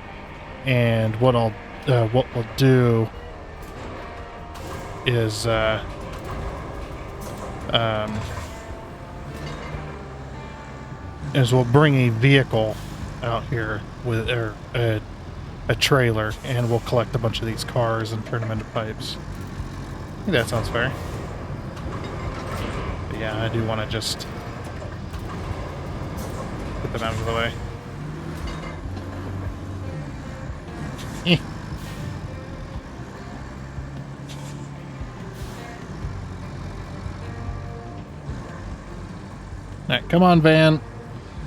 And what we'll do is we'll bring a vehicle out here with a trailer, and we'll collect a bunch of these cars and turn them into pipes. I think that sounds fair. But yeah, I do want to just get them out of the way. Alright, come on, van.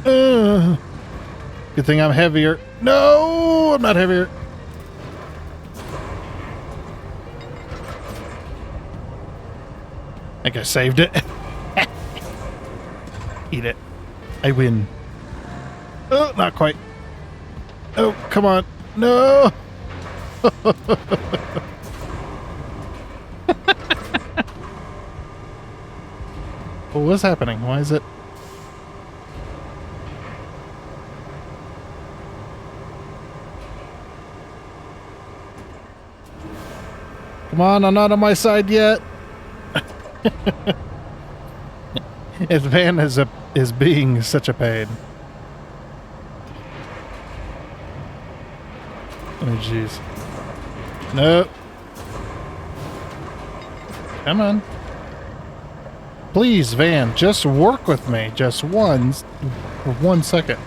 Good thing I'm heavier. No, I'm not heavier. I think I saved it. Eat it. I win. Oh, not quite. Oh, come on. No. What's happening? Why is it? Come on, I'm not on my side yet. His van is being such a pain. Oh, jeez. Nope. Come on. Please, van, just work with me. Just once. For 1 second.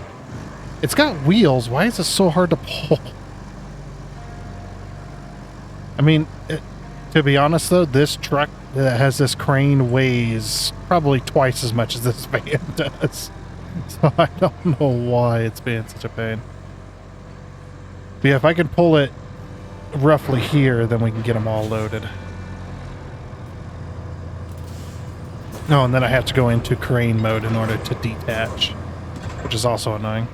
It's got wheels. Why is it so hard to pull? I mean, to be honest, though, this truck that has this crane weighs probably twice as much as this van does. So I don't know why it's being such a pain. But yeah, if I can pull it roughly here, then we can get them all loaded. Oh, and then I have to go into crane mode in order to detach, which is also annoying.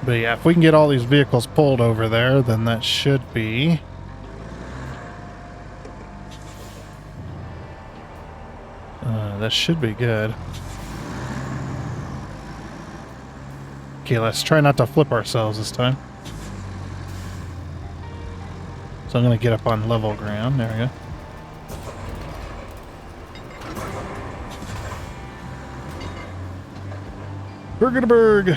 But yeah, if we can get all these vehicles pulled over there, then that should be That should be good. Okay, let's try not to flip ourselves this time. So I'm going to get up on level ground. There we go. Berg.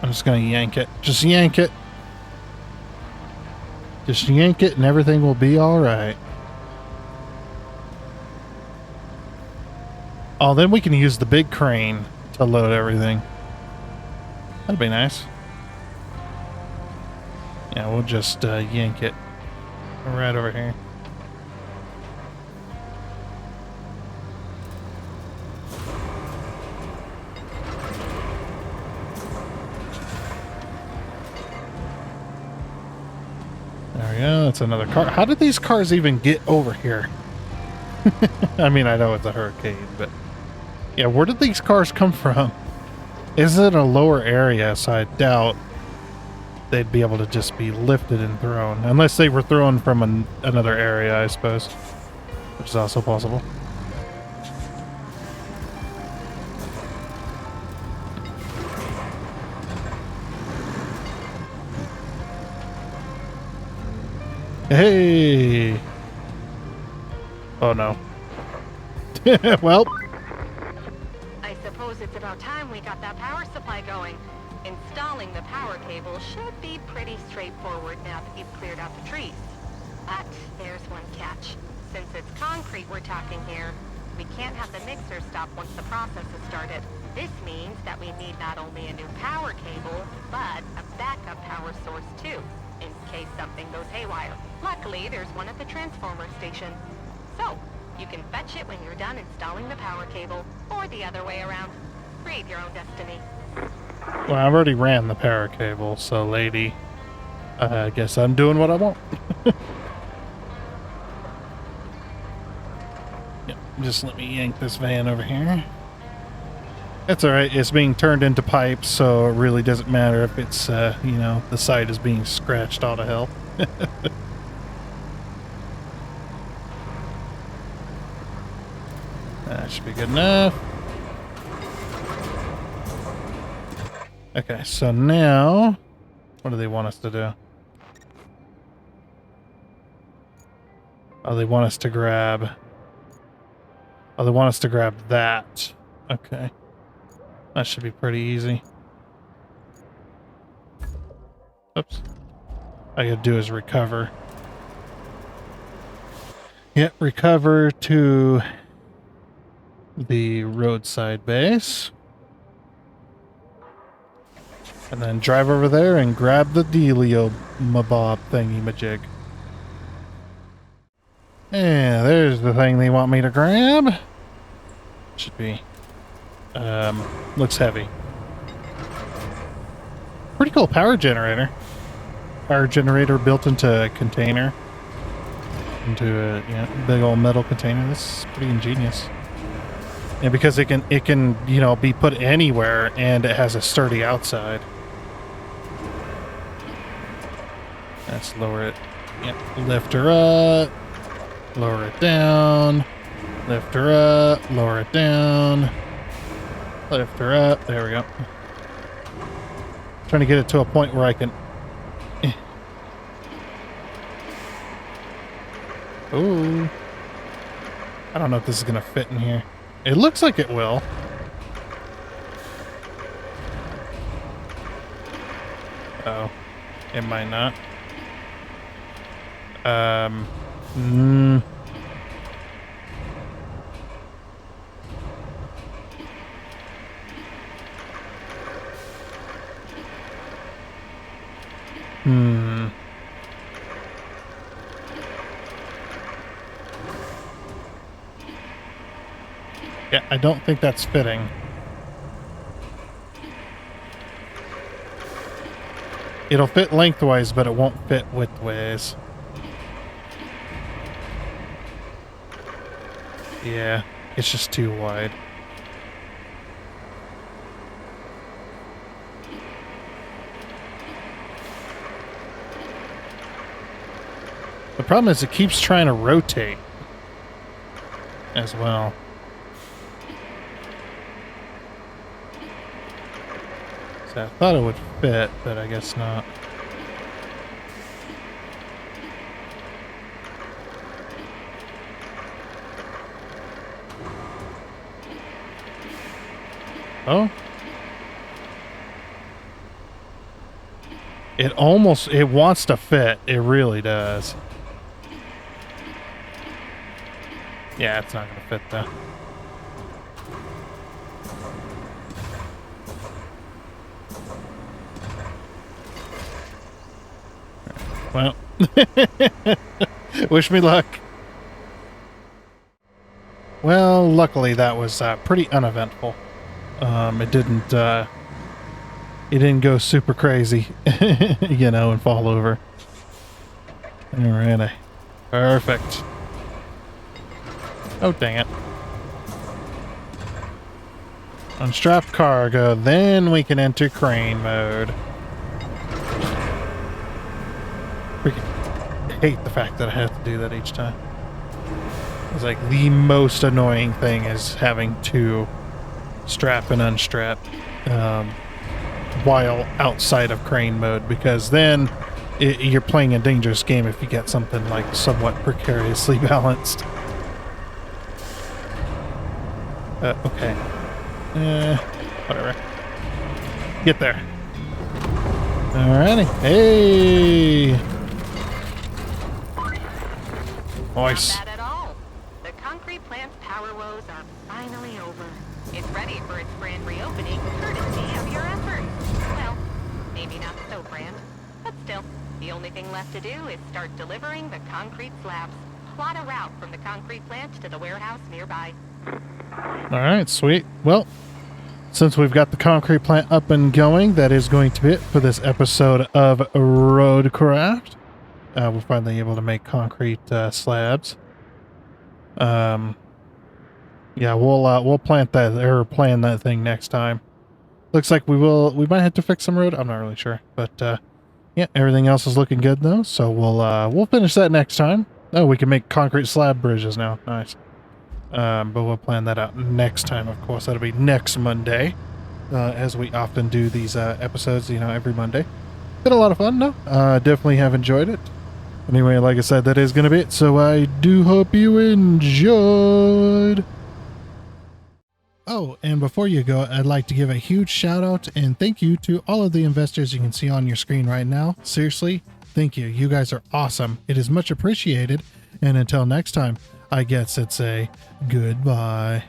I'm just going to yank it. Just yank it. Just yank it and everything will be alright. Oh, then we can use the big crane to load everything. That'd be nice. Yeah, we'll just yank it right over here. There we go, that's another car. How did these cars even get over here? I mean, I know it's a hurricane, but... yeah, where did these cars come from? Is it a lower area, so I doubt they'd be able to just be lifted and thrown. Unless they were thrown from another area, I suppose. Which is also possible. Hey! Oh no. Well. I suppose it's about time we got that power supply going. Installing the power cable should be pretty straightforward now that you've cleared out the trees. But there's one catch. Since it's concrete we're talking here, we can't have the mixer stop once the process is started. This means that we need not only a new power cable, but a backup power source too, in case something goes haywire. Luckily, there's one at the transformer station. So, you can fetch it when you're done installing the power cable, or the other way around. Create your own destiny. Well, I've already ran the power cable, so lady, I guess I'm doing what I want. Yep, just let me yank this van over here. That's alright, it's being turned into pipes, so it really doesn't matter if it's, you know, the side is being scratched all to hell. That should be good enough. Okay, so now, what do they want us to do? Oh, they want us to grab... oh, they want us to grab that. Okay. That should be pretty easy. Oops. All I gotta do is recover. Yep, recover to the roadside base. And then drive over there and grab the dealio mabob thingy majig. Yeah, there's the thing they want me to grab. Should be. Looks heavy. Pretty cool power generator. Power generator built into a container. Into a big old metal container. This is pretty ingenious. And because it can, you know, be put anywhere and it has a sturdy outside. Let's lower it. Yep. Lift her up. Lower it down. Lift her up. Lower it down. Lift her up. There we go. Trying to get it to a point where I can... Ooh. I don't know if this is going to fit in here. It looks like it will. Oh. It might not. Yeah, I don't think that's fitting. It'll fit lengthwise, but it won't fit widthwise. Yeah, it's just too wide. The problem is it keeps trying to rotate as well. So I thought it would fit, but I guess not. Oh. It wants to fit. It really does. Yeah, it's not going to fit though. Well, wish me luck. Well, luckily that was pretty uneventful. It didn't go super crazy, you know, and fall over. Alrighty. Perfect. Oh, dang it. Unstrap cargo, then we can enter crane mode. Freaking hate the fact that I have to do that each time. It's like the most annoying thing is having to strap and unstrap while outside of crane mode, because then you're playing a dangerous game if you get something like somewhat precariously balanced. Okay. Whatever. Get there. Alrighty. Hey! Nice. Not bad at all. The concrete plant's power woes are finally over. It's ready for its grand reopening, courtesy of your efforts. Well, maybe not so grand, but still, the only thing left to do is start delivering the concrete slabs. Plot a route from the concrete plant to the warehouse nearby. Alright, sweet. Well, since we've got the concrete plant up and going, that is going to be it for this episode of RoadCraft. We're finally able to make concrete slabs. Yeah, we'll plant that or plan that thing next time. Looks like we might have to fix some road. I'm not really sure, but yeah, everything else is looking good though. So we'll finish that next time. Oh, we can make concrete slab bridges now. Nice. But we'll plan that out next time. Of course, that'll be next Monday, as we often do these episodes. You know, every Monday. Been a lot of fun. No, definitely have enjoyed it. Anyway, like I said, that is going to be it. So I do hope you enjoyed. Oh, and before you go, I'd like to give a huge shout out and thank you to all of the investors you can see on your screen right now. Seriously, thank you. You guys are awesome. It is much appreciated. And until next time, I guess it's a goodbye.